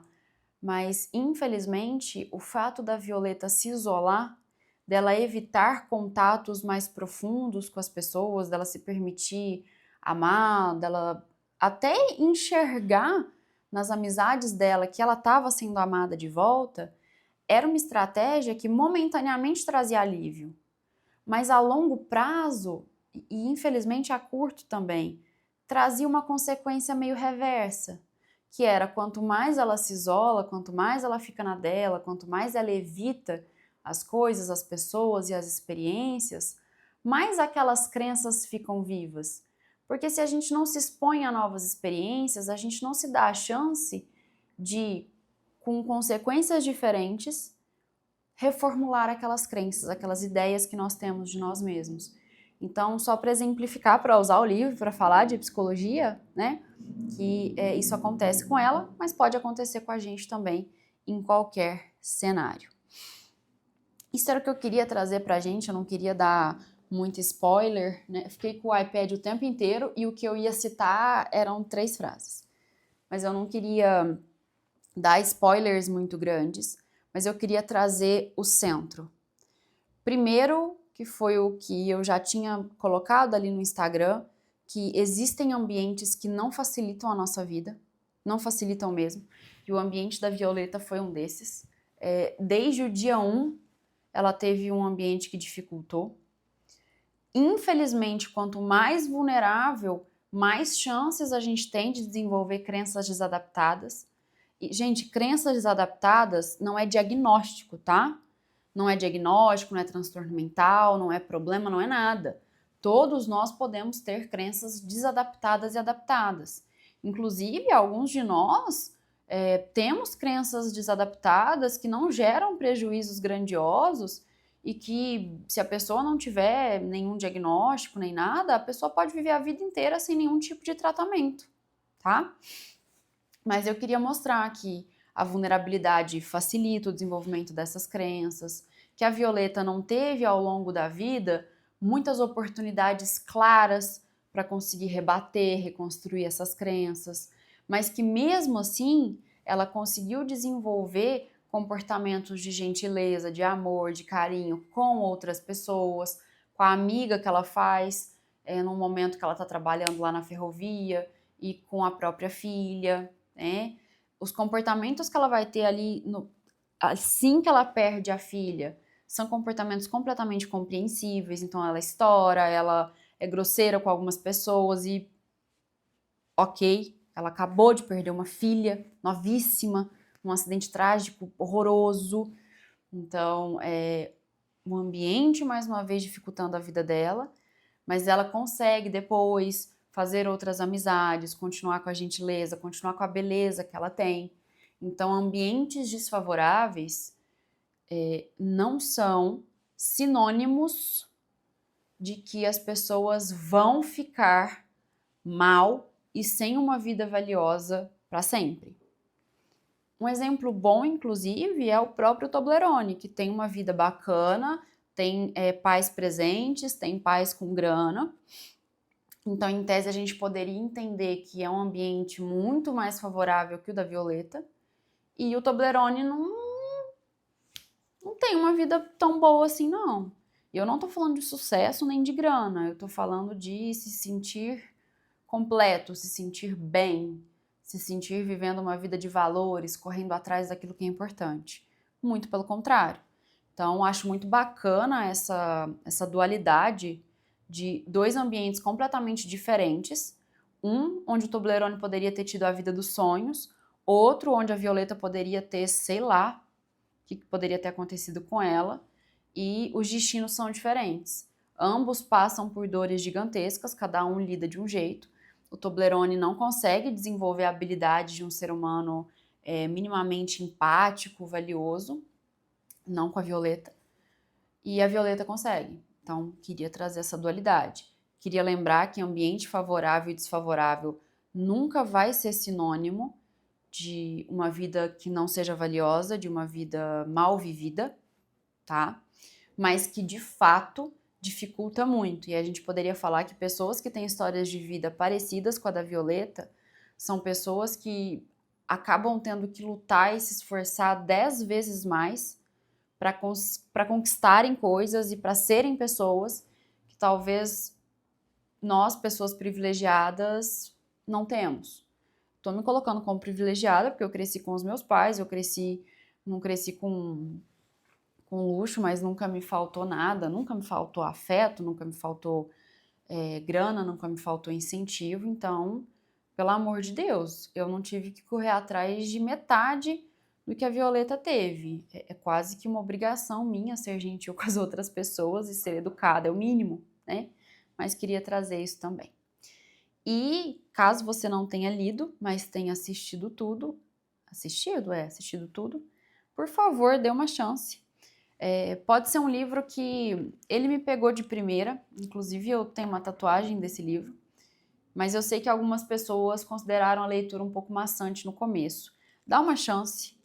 mas infelizmente o fato da Violeta se isolar, dela evitar contatos mais profundos com as pessoas, dela se permitir amar, dela até enxergar nas amizades dela que ela estava sendo amada de volta, era uma estratégia que momentaneamente trazia alívio, mas a longo prazo, e infelizmente a curto também, trazia uma consequência meio reversa, que era quanto mais ela se isola, quanto mais ela fica na dela, quanto mais ela evita as coisas, as pessoas e as experiências, mais aquelas crenças ficam vivas. Porque se a gente não se expõe a novas experiências, a gente não se dá a chance de, com consequências diferentes, reformular aquelas crenças, aquelas ideias que nós temos de nós mesmos. Então, só para exemplificar, para usar o livro, para falar de psicologia, né, que isso acontece com ela, mas pode acontecer com a gente também em qualquer cenário. Isso era o que eu queria trazer para a gente, eu não queria dar muito spoiler, né? Fiquei com o iPad o tempo inteiro e o que eu ia citar eram 3 frases. Mas eu não queria dar spoilers muito grandes, mas eu queria trazer o centro. Primeiro, que foi o que eu já tinha colocado ali no Instagram, que existem ambientes que não facilitam a nossa vida, não facilitam mesmo, e o ambiente da Violeta foi um desses. Desde o dia 1, ela teve um ambiente que dificultou. Infelizmente, quanto mais vulnerável, mais chances a gente tem de desenvolver crenças desadaptadas. E, gente, crenças desadaptadas não é diagnóstico, tá? Não é diagnóstico, não é transtorno mental, não é problema, não é nada. Todos nós podemos ter crenças desadaptadas e adaptadas. Inclusive, alguns de nós temos crenças desadaptadas que não geram prejuízos grandiosos e que, se a pessoa não tiver nenhum diagnóstico nem nada, a pessoa pode viver a vida inteira sem nenhum tipo de tratamento, tá? Mas eu queria mostrar que a vulnerabilidade facilita o desenvolvimento dessas crenças, que a Violeta não teve ao longo da vida muitas oportunidades claras para conseguir rebater, reconstruir essas crenças, mas que mesmo assim ela conseguiu desenvolver comportamentos de gentileza, de amor, de carinho com outras pessoas, com a amiga que ela faz no momento que ela está trabalhando lá na ferrovia e com a própria filha, né? Os comportamentos que ela vai ter ali assim que ela perde a filha são comportamentos completamente compreensíveis. Então ela estoura, ela é grosseira com algumas pessoas e ok, ela acabou de perder uma filha novíssima num acidente trágico, horroroso. Então o ambiente mais uma vez dificultando a vida dela, mas ela consegue depois fazer outras amizades, continuar com a gentileza, continuar com a beleza que ela tem. Então, ambientes desfavoráveis não são sinônimos de que as pessoas vão ficar mal e sem uma vida valiosa para sempre. Um exemplo bom, inclusive, é o próprio Toblerone, que tem uma vida bacana, tem pais presentes, tem pais com grana. Então, em tese, a gente poderia entender que é um ambiente muito mais favorável que o da Violeta. E o Toblerone não tem uma vida tão boa assim, não. E eu não tô falando de sucesso nem de grana. Eu tô falando de se sentir completo, se sentir bem, se sentir vivendo uma vida de valores, correndo atrás daquilo que é importante. Muito pelo contrário. Então, acho muito bacana essa dualidade de 2 ambientes completamente diferentes. Um onde o Toblerone poderia ter tido a vida dos sonhos, outro onde a Violeta poderia ter, sei lá, o que poderia ter acontecido com ela, e os destinos são diferentes. Ambos passam por dores gigantescas, cada um lida de um jeito. O Toblerone não consegue desenvolver a habilidade de um ser humano minimamente empático, valioso, não com a Violeta, e a Violeta consegue. Então, queria trazer essa dualidade. Queria lembrar que ambiente favorável e desfavorável nunca vai ser sinônimo de uma vida que não seja valiosa, de uma vida mal vivida, tá? Mas que de fato dificulta muito. E a gente poderia falar que pessoas que têm histórias de vida parecidas com a da Violeta são pessoas que acabam tendo que lutar e se esforçar 10 vezes mais para conquistarem coisas e para serem pessoas que talvez nós, pessoas privilegiadas, não temos. Tô me colocando como privilegiada porque eu cresci com os meus pais, não cresci com luxo, mas nunca me faltou nada, nunca me faltou afeto, nunca me faltou grana, nunca me faltou incentivo. Então, pelo amor de Deus, eu não tive que correr atrás de metade do que a Violeta teve. É quase que uma obrigação minha ser gentil com as outras pessoas e ser educada, é o mínimo, né? Mas queria trazer isso também. E caso você não tenha lido, mas tenha assistido tudo, por favor, dê uma chance. Pode ser um livro que ele me pegou de primeira, inclusive eu tenho uma tatuagem desse livro, mas eu sei que algumas pessoas consideraram a leitura um pouco maçante no começo. Dá uma chance,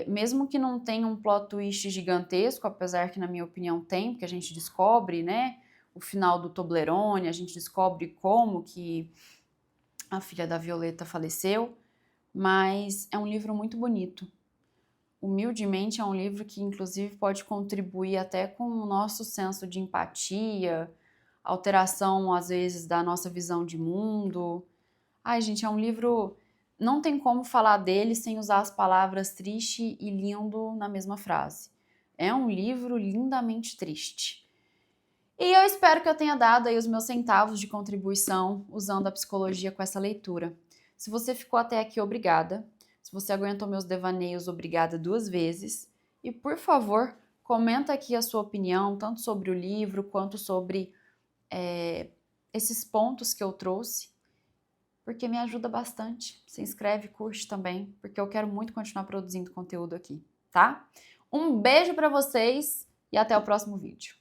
mesmo que não tenha um plot twist gigantesco, apesar que na minha opinião tem, porque a gente descobre, né, o final do Toblerone, a gente descobre como que a filha da Violeta faleceu, mas é um livro muito bonito. Humildemente é um livro que inclusive pode contribuir até com o nosso senso de empatia, alteração às vezes da nossa visão de mundo. Ai, gente, é um livro, não tem como falar dele sem usar as palavras triste e lindo na mesma frase. É um livro lindamente triste. E eu espero que eu tenha dado aí os meus centavos de contribuição usando a psicologia com essa leitura. Se você ficou até aqui, obrigada. Se você aguentou meus devaneios, obrigada 2 vezes. E, por favor, comenta aqui a sua opinião, tanto sobre o livro, quanto sobre esses pontos que eu trouxe, porque me ajuda bastante. Se inscreve, curte também, porque eu quero muito continuar produzindo conteúdo aqui, tá? Um beijo pra vocês e até o próximo vídeo.